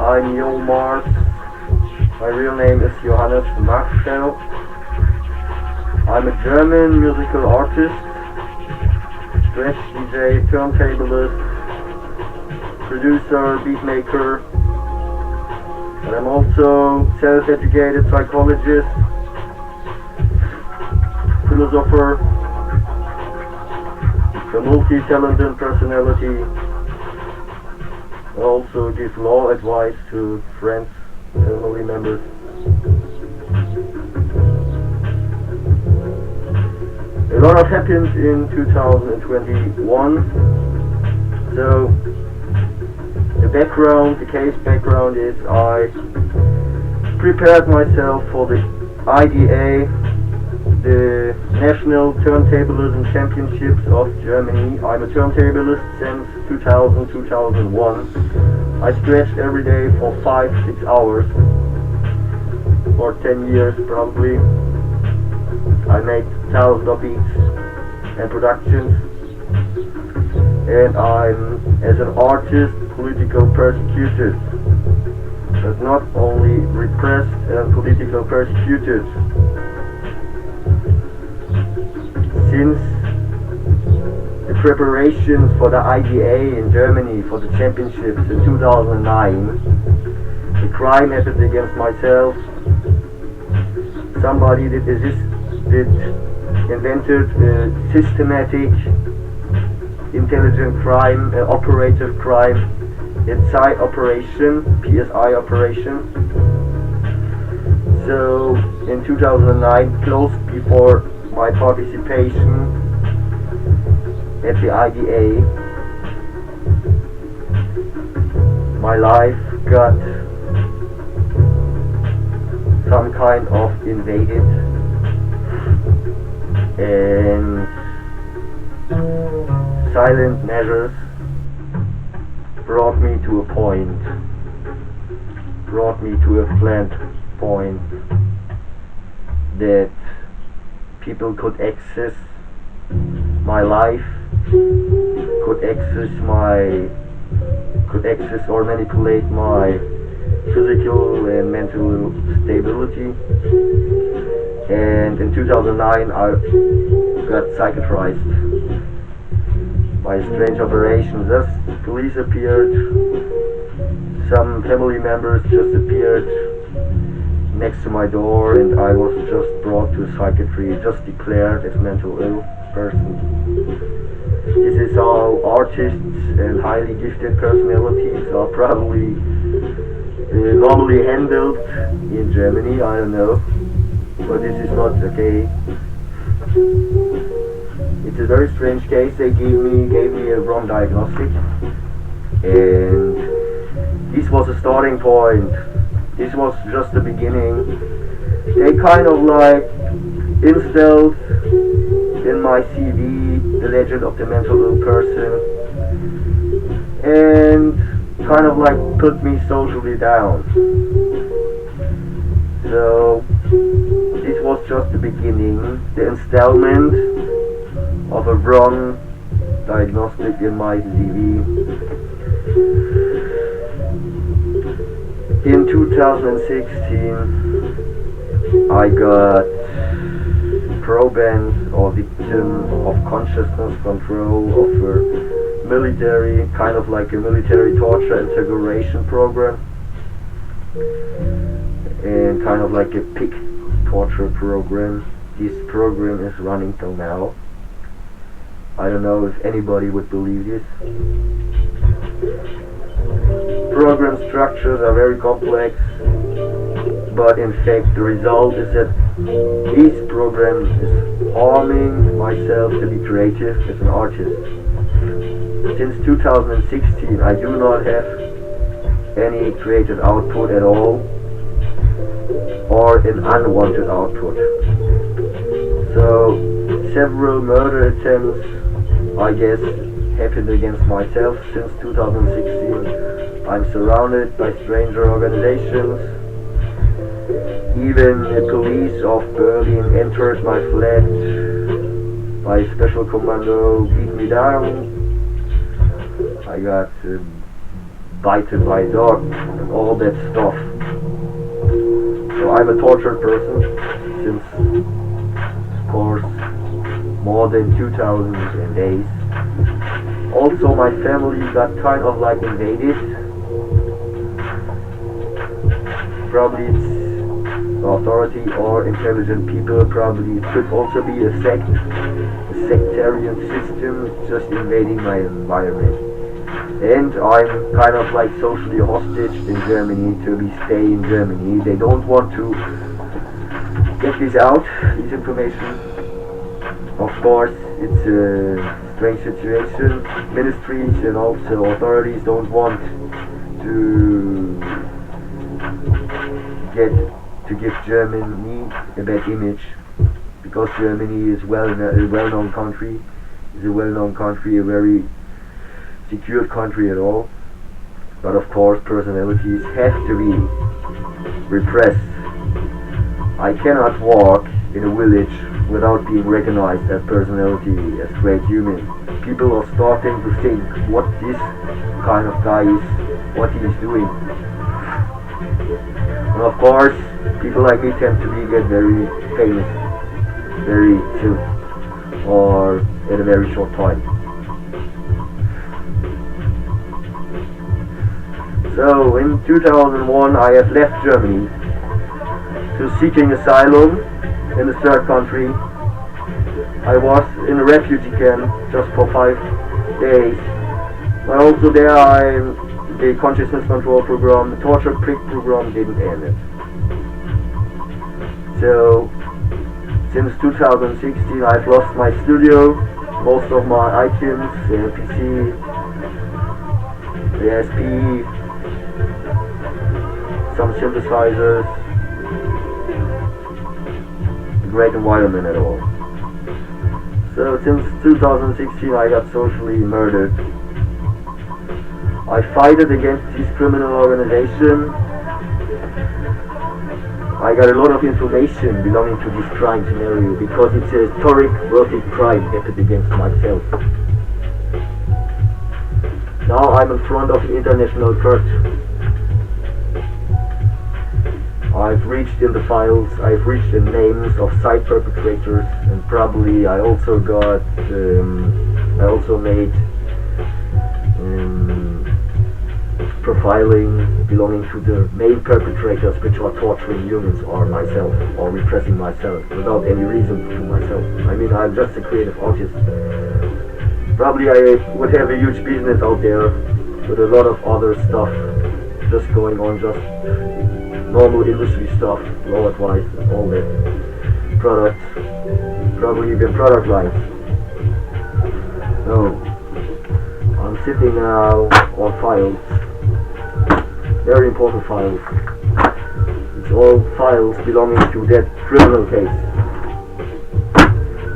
I'm Marschel. My real name is Johannes Marschel. I'm a German musical artist, stretch DJ, turntablist, producer, beatmaker, and I'm also self-educated psychologist, philosopher, a multi-talented personality. I also give law advice to friends, family members. A lot happened in 2021. So the case background is I prepared myself for the IDA, the National Turntablism Championships of Germany. I'm a turntablist since 2000-2001. I stretched every day for 5-6 hours for 10 years probably. I made thousands of beats and productions, and I'm, as an artist, political persecuted, but not only repressed and political persecuted. Since the preparations for the IDA in Germany for the championships in 2009, the crime happened against myself. Somebody invented a systematic, intelligent crime, operative crime, a PSI operation. So in 2009, close before my participation at the IDA, my life got some kind of invaded, and silent measures brought me to a flat point that people could access my life, could access or manipulate my physical and mental stability. And in 2009 I got psychiatrized by a strange operation. Thus, police appeared, some family members just appeared next to my door, and I was just brought to psychiatry, just declared as mental ill person. This is how artists and highly gifted personalities are probably normally handled in Germany, I don't know, but this is not okay. It's a very strange case. They gave me a wrong diagnostic, and this was a starting point. This was just the beginning. They kind of like instilled in my CV the legend of the mental ill person, and kind of like put me socially down. So this was just the beginning, the installment of a wrong diagnostic in my CV. In 2016 I got proband or victim of consciousness control of a military, kind of like a military torture interrogation program, and kind of like a pig torture program. This program is running till now. I don't know if anybody would believe this. Program structures are very complex, but in fact the result is that this program is harming myself to be creative as an artist. Since 2016 I do not have any creative output at all, or an unwanted output. So several murder attempts, I guess, happened against myself since 2016. I'm surrounded by stranger organizations. Even the police of Berlin entered my flat. My special commando beat me down. I got bitten by a dog, and all that stuff. So I'm a tortured person since, of course, more than 2,000 days. Also, my family got kind of like invaded. Probably it's authority or intelligent people. Probably it could also be a sectarian system just invading my environment. And I'm kind of like socially hostage in Germany to stay in Germany. They don't want to get this out, this information. Of course, it's a strange situation. Ministries and also authorities don't want to give Germany a bad image, because Germany is a well-known country, a very secured country at all. But of course, personalities have to be repressed. I cannot walk in a village without being recognized as personality, as great human. People are starting to think what this kind of guy is, what he is doing. And of course, people like me tend to get very famous, very soon, or in a very short time. So in 2001 I have left Germany to seeking asylum in a third country. I was in a refugee camp just for 5 days. But also there the consciousness control program, the torture prick program didn't end it. So since 2016 I've lost my studio, most of my items, the PC, the SP, some synthesizers, a great environment at all. So since 2016 I got socially murdered. I fought against this criminal organization. I got a lot of information belonging to this crime scenario because it's a historic, worthy crime happened against myself. Now I'm in front of the international court. I've reached in the files, I've reached the names of site perpetrators, and probably I also got, I also made profiling belonging to the main perpetrators, which are torturing humans or myself, or repressing myself, without any reason to myself. I mean, I'm just a creative artist. Probably I would have a huge business out there with a lot of other stuff just going on, just normal industry stuff, law advice, and all that. Products, probably even product lines. So, I'm sitting now on files. Very important files. It's all files belonging to that criminal case.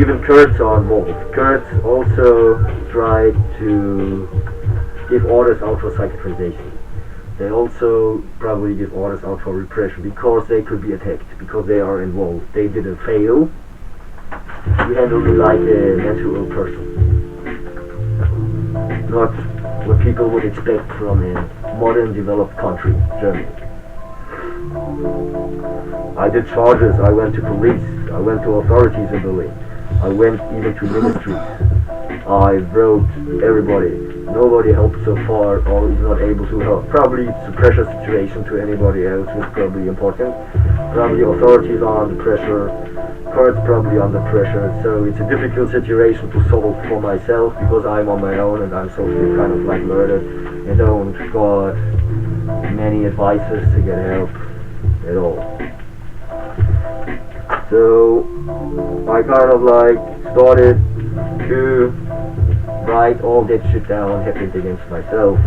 Even Kurds are involved. Kurds also tried to give orders out for psychiatrization. They also probably give orders out for repression because they could be attacked, because they are involved. They didn't fail. We handle me like a mental ill person. Not what people would expect from a modern developed country, Germany. I did charges, I went to police, I went to authorities in Berlin, I went even to ministries. I wrote everybody. Nobody helped so far, or is not able to help. Probably it's a pressure situation to anybody else, which is probably important. Probably authorities are under pressure, courts probably under pressure, so it's a difficult situation to solve for myself because I'm on my own and I'm socially kind of like murdered and don't got many advices to get help at all. So I kind of like started to write all that shit down happened against myself.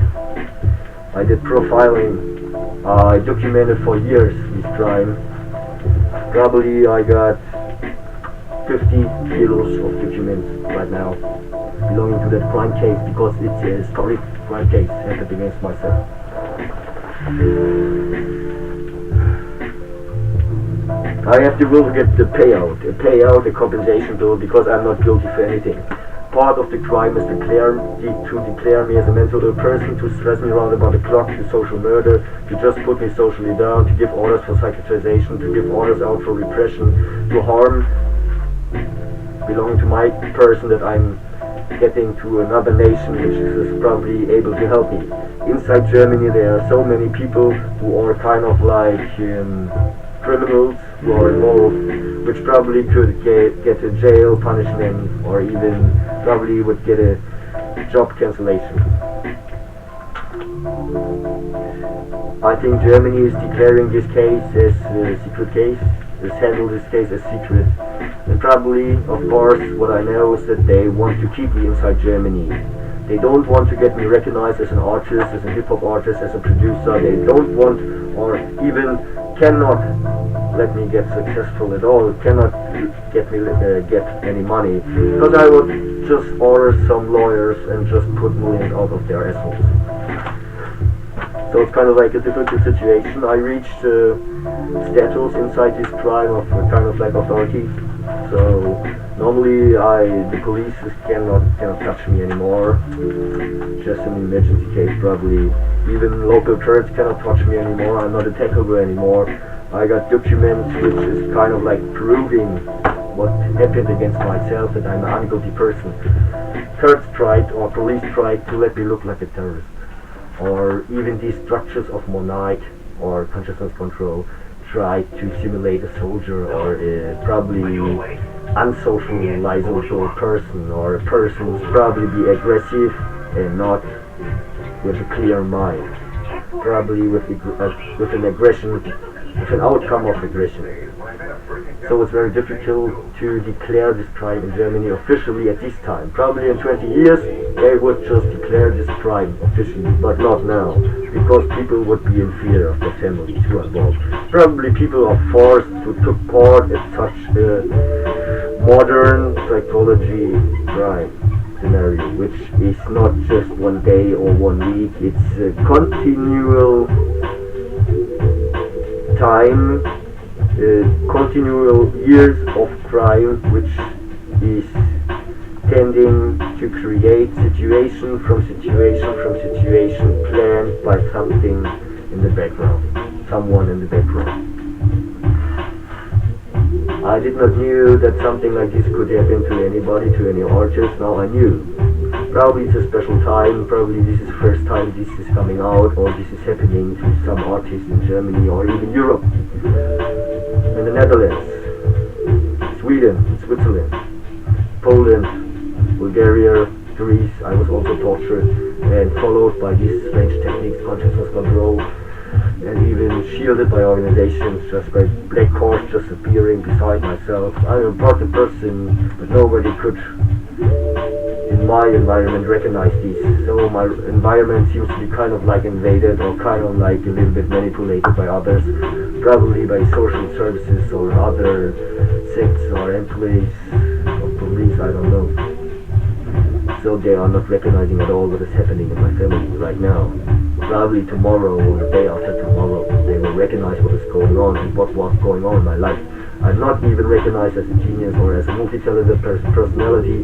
I did profiling. I documented for years this crime. Probably I got 50 kilos of documents right now belonging to that crime case because it's a historic crime case happened against myself. I have to go to get the payout, a compensation bill, because I'm not guilty for anything. part of the crime is to declare me as a mentally ill person, to stress me around about the clock, to social murder, to just put me socially down, to give orders for psychiatrization, to give orders out for repression, to harm belonging to my person that I'm getting to another nation which is probably able to help me. Inside Germany there are so many people who are kind of like criminals who are involved, which probably could get a jail punishment or even probably would get a job cancellation. I think Germany is declaring this case as a secret case, has handled this case as secret. And probably, of course, what I know is that they want to keep me inside Germany. They don't want to get me recognized as an artist, as a hip-hop artist, as a producer. They don't want, or even cannot let me get successful at all, cannot get me get any money, because I would just order some lawyers and just put millions out of their assholes. So it's kind of like a difficult situation. I reached status inside this crime of kind of like authority. So normally the police cannot touch me anymore. Just an emergency case probably. Even local courts cannot touch me anymore. I'm not attackable anymore. I got documents which is kind of like proving what happened against myself, that I'm an unguilty person. Courts tried, or police tried, to let me look like a terrorist. Or even these structures of monarch or consciousness control try to simulate a soldier or a probably unsocializable person, or a person who's probably be aggressive and not with a clear mind, probably with an aggression, with an outcome of aggression. So it's very difficult to declare this crime in Germany officially at this time. Probably in 20 years they would just declare this crime officially, but not now, because people would be in fear of their families who are involved. Probably people are forced to take part in such a modern psychology crime scenario, which is not just 1 day or 1 week, it's a continual time, continual years of crime, which is tending to create situation from situation planned by something in the background, someone in the background. I did not knew that something like this could happen to anybody, to any artist. Now I knew. Probably it's a special time, probably this is the first time this is coming out, or this is happening to some artists in Germany or even Europe, in the Netherlands, Sweden, Switzerland, Poland, Bulgaria, Greece. I was also tortured and followed by these strange techniques, consciousness control, and even shielded by organizations, just by black horse just appearing beside myself. I'm a important person, but nobody could in my environment recognize these. So my environment seems to be kind of like invaded, or kind of like a little bit manipulated by others, probably by social services or other sects or employees of police, I don't know. So they are not recognizing at all what is happening in my family right now. Probably tomorrow or the day after tomorrow they will recognize what is going on and what was going on in my life. I'm not even recognized as a genius or as a multi-talented personality.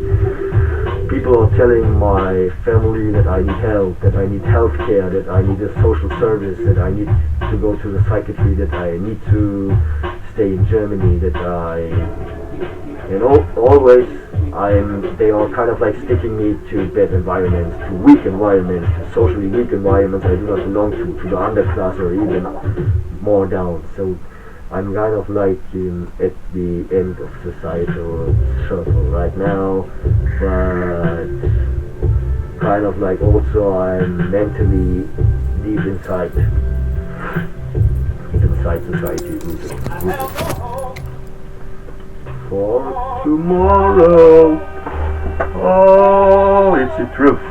People are telling my family that I need help, that I need health care, that I need a social service, that I need to go to the psychiatry, that I need to stay in Germany, that always they are kind of like sticking me to bad environments, to weak environments, to socially weak environments I do not belong to the underclass or even more down. So I'm kind of like at the end of societal circle right now, but kind of like also I'm mentally deep inside society rooted. For tomorrow, oh, it's the truth.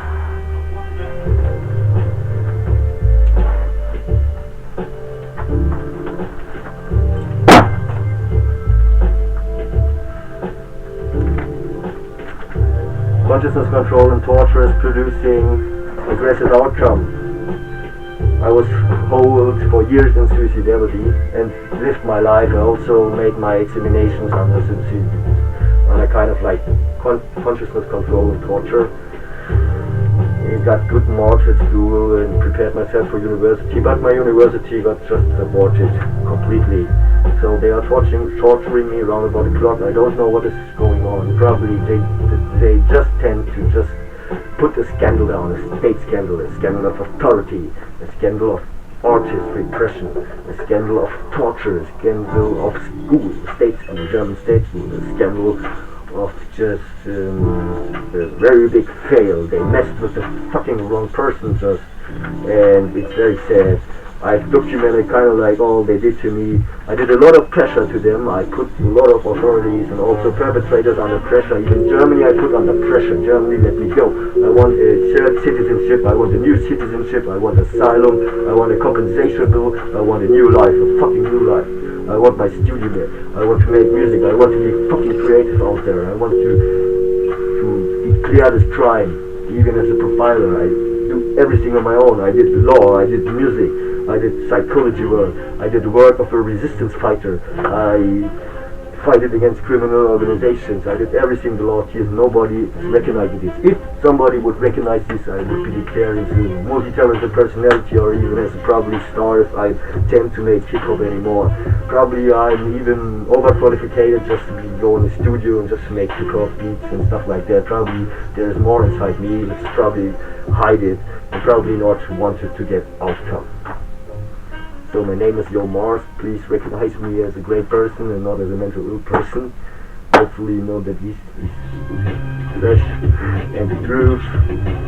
Consciousness control and torture is producing aggressive outcome. I was held for years in suicidality and lived my life. I also made my examinations under a kind of like consciousness control and torture. I got good marks at school and prepared myself for university, but my university got just aborted completely. So they are torturing me around about the clock. I don't know what is going on. Probably they just tend to just put a scandal down, a state scandal, a scandal of authority, a scandal of artist repression, a scandal of torture, a scandal of school, state school, German state school, a scandal of just a very big fail. They messed with the fucking wrong person just, and it's very sad. I've documented kind of like all they did to me. I did a lot of pressure to them. I put a lot of authorities and also perpetrators under pressure. Even Germany I put under pressure. Germany, let me go. I want a shared citizenship. I want a new citizenship. I want asylum. I want a compensation bill. I want a new life, a fucking new life. I want my studio there. I want to make music. I want to be fucking creative out there. I want to clear this crime. Even as a profiler, I do everything on my own. I did the law. I did the music. I did psychology work. I did the work of a resistance fighter. I fighted against criminal organizations. I did everything the law teaches. Nobody is recognizing this. If somebody would recognize this, I would be declared as a multi-talented personality or even as a probably star if I tend to make hip-hop anymore. Probably I'm even overqualified just to go in the studio and just make hip-hop beats and stuff like that. Probably there's more inside me. Let's probably hide it and probably not wanted to get outcome. So my name is Yo Mars. Please recognize me as a great person and not as a mental ill person. Hopefully you know that this is fresh and the truth.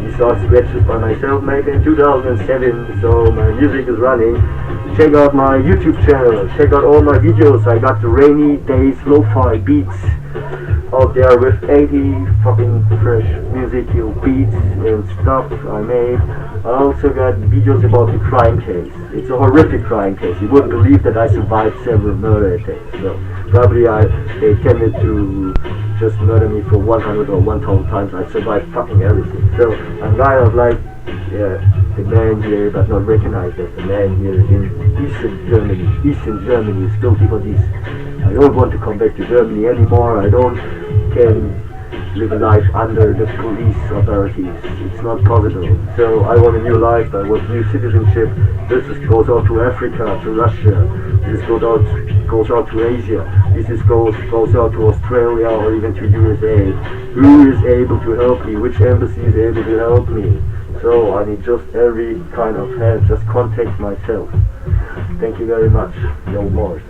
These are sketches by myself made in 2007, so my music is running. Check out my YouTube channel, check out all my videos. I got the rainy days lo-fi beats out there with 80 fucking fresh musical beats and stuff I made. I also got videos about the crime case. It's a horrific crime case. You wouldn't believe that I survived several murder attacks. So probably they tended to just murder me for 100 or 1,000 times. I survived fucking everything. So I'm kind of like the man here, but not recognized as the man here in Eastern Germany. Eastern Germany is guilty for this. I don't want to come back to Germany anymore. I don't can live a life under the police authorities. It's not possible. So I want a new life. I want new citizenship. This goes out to Africa, to Russia. This goes out to Asia. This goes out to Australia or even to USA. Who is able to help me? Which embassy is able to help me? So I need just every kind of help. Just contact myself. Thank you very much. No more.